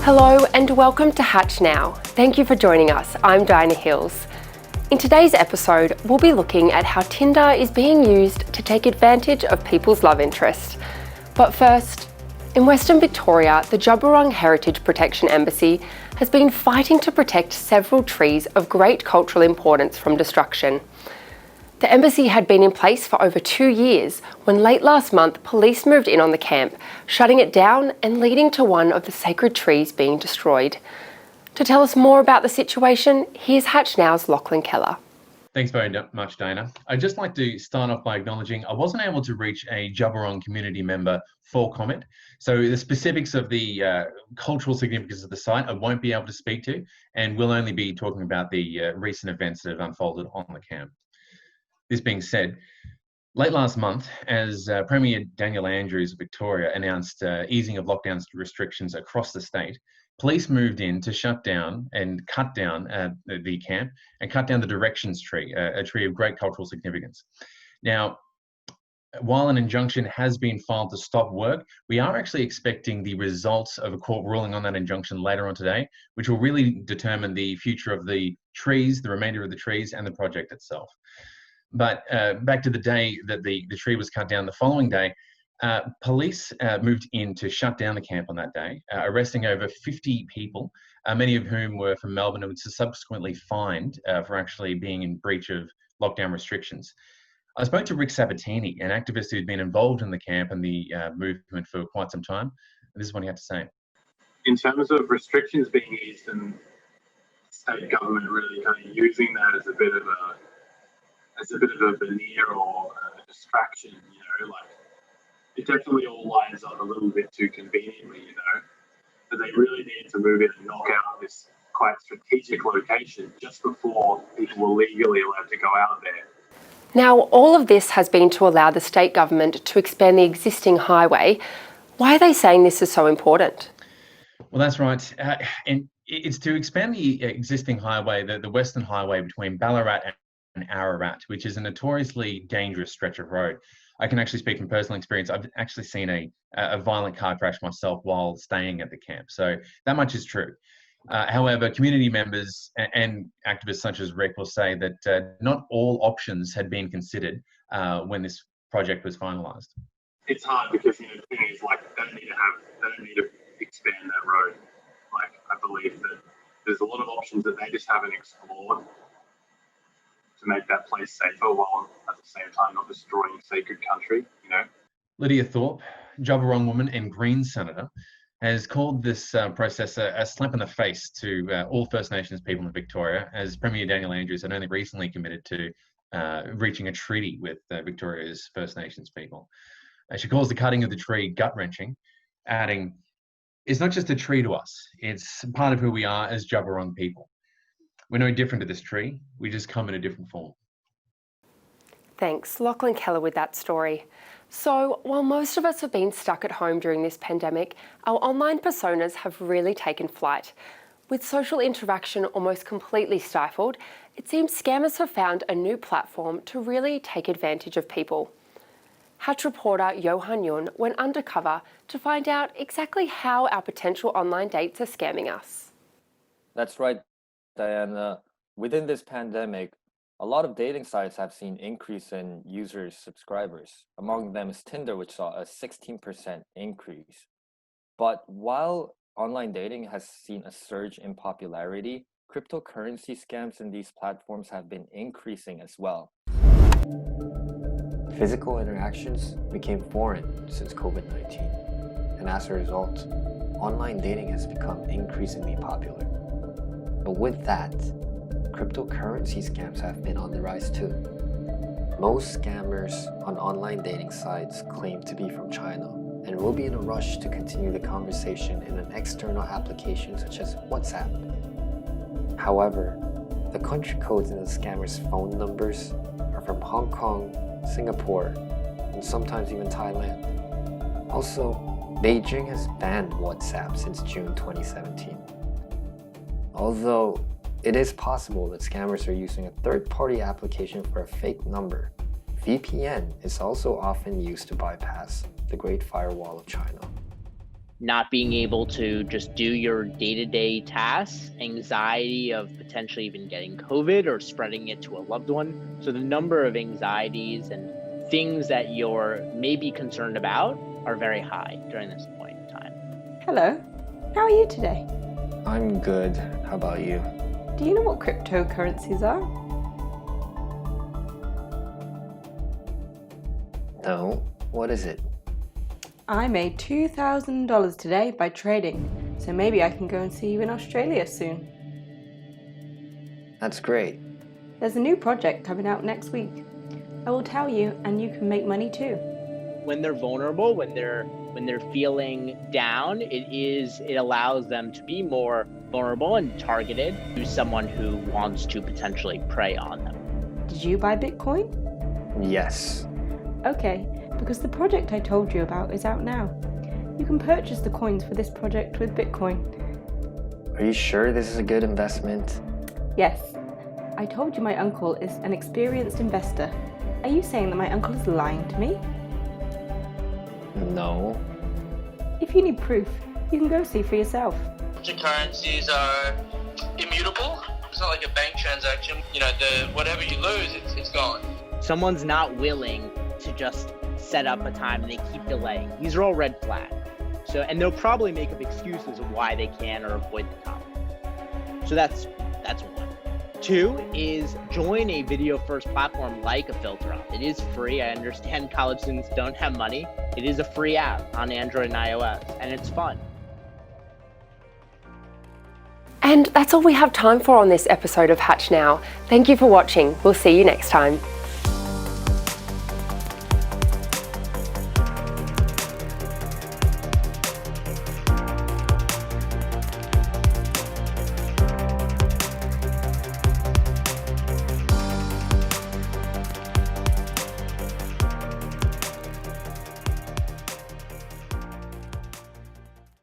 Hello and welcome to HatchNOW. Thank you for joining us. I'm Diana Hills. In today's episode, we'll be looking at how Tinder is being used to take advantage of people's love interest. But first, in Western Victoria, the Wurrung Heritage Protection Embassy has been fighting to protect several trees of great cultural importance from destruction. The embassy had been in place for over 2 years when late last month police moved in on the camp, shutting it down and leading to one of the sacred trees being destroyed. To tell us more about the situation, here's HatchNOW's Lachlan Keller. Thanks very much, Dana. I'd just like to start off by acknowledging I wasn't able to reach a Wurrung community member for comment. So the specifics of the cultural significance of the site I won't be able to speak to, and we'll only be talking about the recent events that have unfolded on the camp. This being said, late last month, as Premier Daniel Andrews of Victoria announced easing of lockdown restrictions across the state, police moved in to shut down and cut down the camp and cut down the directions tree, a tree of great cultural significance. Now, while an injunction has been filed to stop work, we are actually expecting the results of a court ruling on that injunction later on today, which will really determine the future of the trees, the remainder of the trees, and the project itself. But back to the day that the tree was cut down, the following day, police moved in to shut down the camp on that day, arresting over 50 people, many of whom were from Melbourne and were subsequently fined for actually being in breach of lockdown restrictions. I spoke to Rick Sabatini, an activist who'd been involved in the camp and the movement for quite some time. And this is what he had to say. In terms of restrictions being eased and state government really kind of using that as a bit of a veneer or a distraction, like it definitely all lines up a little bit too conveniently, but they really need to move in and knock out this quite strategic location just before people were legally allowed to go out there. Now, all of this has been to allow the state government to expand the existing highway. Why are they saying this is so important? Well, that's right. And it's to expand the existing highway, the Western Highway between Ballarat and Ararat, which is a notoriously dangerous stretch of road. I can actually speak from personal experience. I've actually seen a violent car crash myself while staying at the camp. So that much is true. However, community members and activists such as Rick will say that not all options had been considered when this project was finalised. It's hard because the thing is, like, they don't need to expand that road. Like, I believe that there's a lot of options that they just haven't explored to make that place safer while at the same time not destroying sacred country, Lydia Thorpe, Wurrung woman and Greens senator, has called this process a slap in the face to all First Nations people in Victoria, as Premier Daniel Andrews had only recently committed to reaching a treaty with Victoria's First Nations people. She calls the cutting of the tree gut-wrenching, adding, "It's not just a tree to us, it's part of who we are as Wurrung people. We're no different to this tree, we just come in a different form." Thanks, Lachlan Keller with that story. So, while most of us have been stuck at home during this pandemic, our online personas have really taken flight. With social interaction almost completely stifled, it seems scammers have found a new platform to really take advantage of people. Hatch reporter Yohan went undercover to find out exactly how our potential online dates are scamming us. That's right, Diana. Within this pandemic, a lot of dating sites have seen increase in users' subscribers. Among them is Tinder, which saw a 16% increase. But while online dating has seen a surge in popularity, cryptocurrency scams in these platforms have been increasing as well. Physical interactions became foreign since COVID-19, and as a result, online dating has become increasingly popular. But with that, cryptocurrency scams have been on the rise too. Most scammers on online dating sites claim to be from China and will be in a rush to continue the conversation in an external application such as WhatsApp. However, the country codes in the scammers' phone numbers are from Hong Kong, Singapore, and sometimes even Thailand. Also, Beijing has banned WhatsApp since June 2017. Although it is possible that scammers are using a third-party application for a fake number, VPN is also often used to bypass the Great Firewall of China. not being able to just do your day-to-day tasks, anxiety of potentially even getting COVID or spreading it to a loved one. So the number of anxieties and things that you're maybe concerned about are very high during this point in time. Hello, how are you today? I'm good. How about you? Do you know what cryptocurrencies are? No. What is it? I made $2,000 today by trading, so maybe I can go and see you in Australia soon. That's great. There's a new project coming out next week. I will tell you, and you can make money too. When they're vulnerable, when they're feeling down, it allows them to be more vulnerable and targeted to someone who wants to potentially prey on them. Did you buy Bitcoin? Yes. Okay, because the project I told you about is out now. You can purchase the coins for this project with Bitcoin. Are you sure this is a good investment? Yes. I told you my uncle is an experienced investor. Are you saying that my uncle is lying to me? No. If you need proof, you can go see for yourself. Cryptocurrencies are immutable. It's not like a bank transaction. You know, whatever you lose, it's gone. Someone's not willing to just set up a time and they keep delaying. These are all red flags. And they'll probably make up excuses of why they can or avoid the topic. So that's one. Two is join a video first platform like a Filter Up. It is free. I understand college students don't have money. It is a free app on Android and iOS, and it's fun. And that's all we have time for on this episode of HatchNOW. Thank you for watching. We'll see you next time.